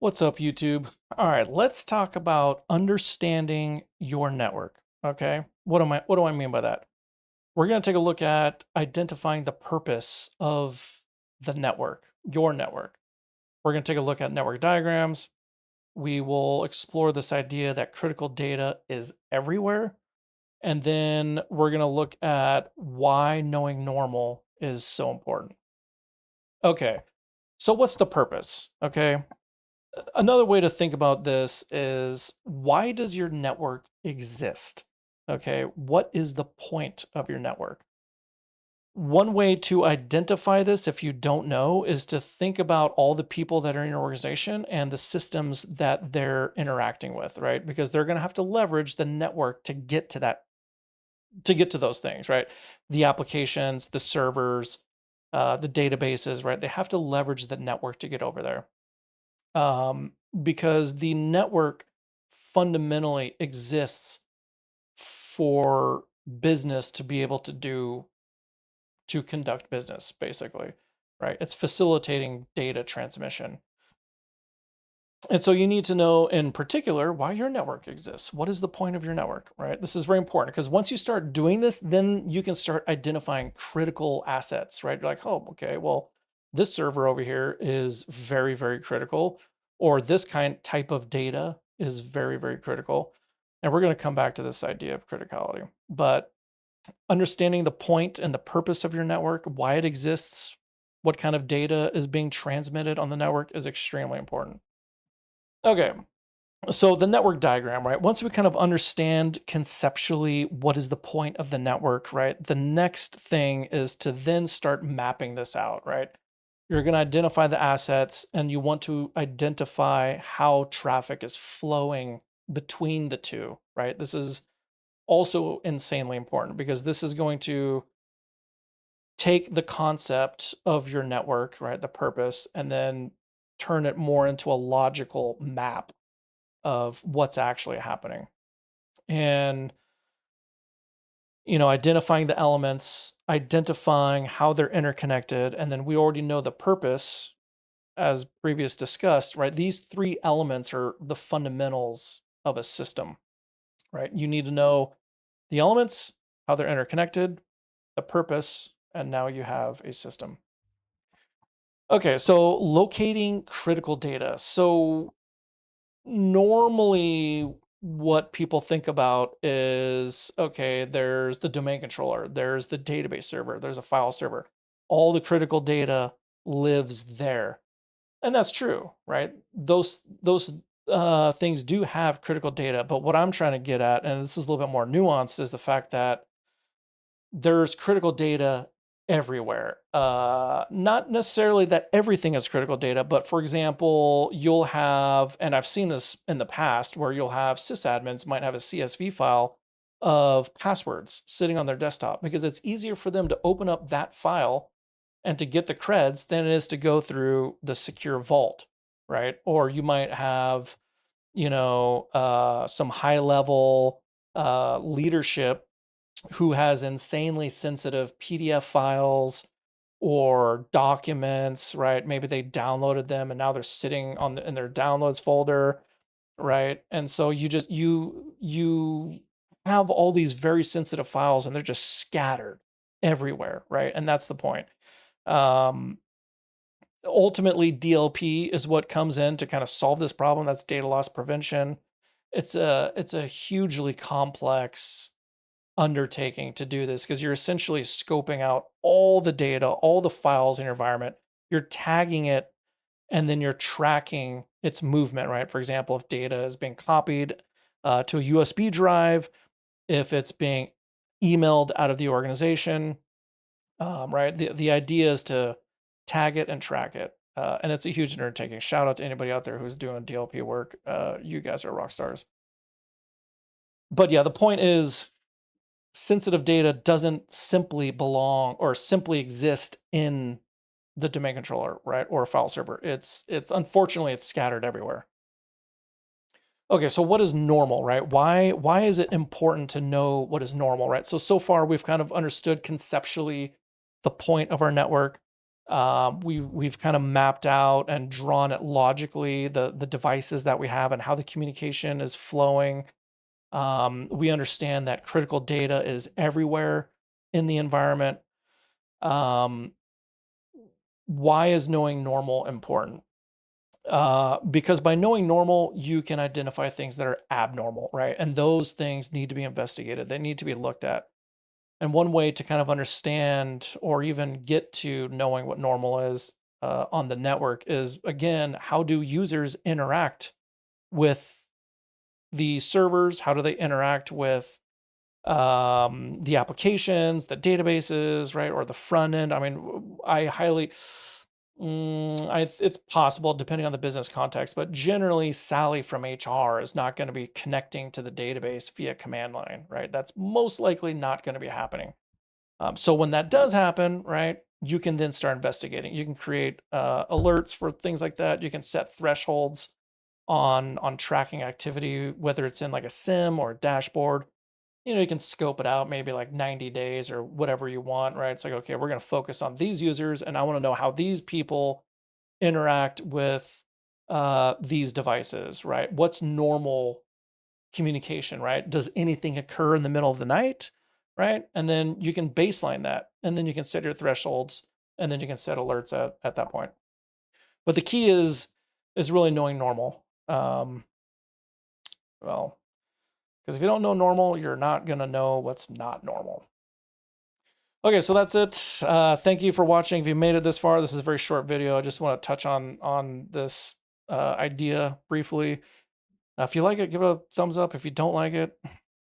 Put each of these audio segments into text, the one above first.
What's up, YouTube? All right, let's talk about understanding your network. Okay, what do I mean by that? We're going to take a look at identifying the purpose of the network, your network. We're going to take a look at network diagrams. We will explore this idea that critical data is everywhere. And then we're going to look at why knowing normal is so important. Okay, so what's the purpose? Okay, another way to think about this is, why does your network exist? Okay, what is the point of your network? One way to identify this, if you don't know, is to think about all the people that are in your organization and the systems that they're interacting with, right? Because they're going to have to leverage the network to get to those things, right? The applications, the servers, the databases, right? They have to leverage the network to get over there. Because the network fundamentally exists for business to be able to conduct business, basically, right? It's facilitating data transmission. And so you need to know in particular why your network exists. What is the point of your network, right? This is very important because once you start doing this, then you can start identifying critical assets, right? You're like, oh, okay, well, this server over here is very, very critical, or this type of data is very, very critical. And we're going to come back to this idea of criticality. But understanding the point and the purpose of your network, why it exists, what kind of data is being transmitted on the network is extremely important. Okay, so the network diagram, right? Once we kind of understand conceptually what is the point of the network, right? The next thing is to then start mapping this out, right? You're going to identify the assets and you want to identify how traffic is flowing between the two, right? This is also insanely important because this is going to take the concept of your network, right? The purpose, and then turn it more into a logical map of what's actually happening. And, identifying the elements, identifying how they're interconnected, and then we already know the purpose as previous discussed, right? These three elements are the fundamentals of a system, right? You need to know the elements, how they're interconnected, the purpose, and now you have a system. Okay, so locating critical data. So normally what people think about is, okay, there's the domain controller, there's the database server, there's a file server. All the critical data lives there. And that's true, right? Those things do have critical data, but what I'm trying to get at, and this is a little bit more nuanced, is the fact that there's critical data everywhere. Not necessarily that everything is critical data, but for example, you'll have, and I've seen this in the past, where you'll have sysadmins might have a CSV file of passwords sitting on their desktop because it's easier for them to open up that file and to get the creds than it is to go through the secure vault, right? Or you might have, some high level leadership who has insanely sensitive PDF files or documents, right? Maybe they downloaded them and now they're sitting in their downloads folder, right? And so you have all these very sensitive files and they're just scattered everywhere, right? And that's the point. Um, Ultimately, DLP is what comes in to kind of solve this problem. That's data loss prevention. It's a hugely complex undertaking to do this because you're essentially scoping out all the data, all the files in your environment. You're tagging it and then you're tracking its movement, right? For example, if data is being copied to a USB drive, if it's being emailed out of the organization, right? The idea is to tag it and track it. And it's a huge undertaking. Shout out to anybody out there who's doing DLP work. You guys are rock stars. But yeah, the point is, sensitive data doesn't simply belong or simply exist in the domain controller, right? Or a file server. It's unfortunately it's scattered everywhere. Okay, so what is normal, right? Why is it important to know what is normal, right? So far we've kind of understood conceptually the point of our network. We've kind of mapped out and drawn it logically, the devices that we have and how the communication is flowing. We understand that critical data is everywhere in the environment. Um, why is knowing normal important? Because by knowing normal, you can identify things that are abnormal, right? And those things need to be investigated. They need to be looked at. And one way to kind of understand or even get to knowing what normal is on the network is, again, how do users interact with the servers? How do they interact with the applications, the databases, right, or the front end? I mean, I highly, it's possible depending on the business context, but generally, Sally from HR is not going to be connecting to the database via command line, right? That's most likely not going to be happening. So when that does happen, right, you can then start investigating. You can create alerts for things like that. You can set thresholds on tracking activity, whether it's in like a sim or a dashboard. You can scope it out maybe like 90 days or whatever you want, right? It's like, okay, we're going to focus on these users and I want to know how these people interact with these devices, right? What's normal communication, right? Does anything occur in the middle of the night, right? And then you can baseline that, and then you can set your thresholds, and then you can set alerts at that point. But the key is really knowing normal. Well, because if you don't know normal, you're not gonna know what's not normal. Okay, so that's it. Thank you for watching. If you made it this far, this is a very short video. I just want to touch on this idea briefly. If you like it, give it a thumbs up. If you don't like it,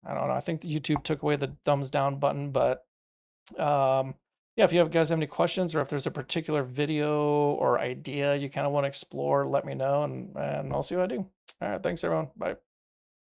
I don't know. I think YouTube took away the thumbs down button, but yeah, if you guys have any questions or if there's a particular video or idea you kind of want to explore, let me know and I'll see what I do. All right, thanks everyone. Bye.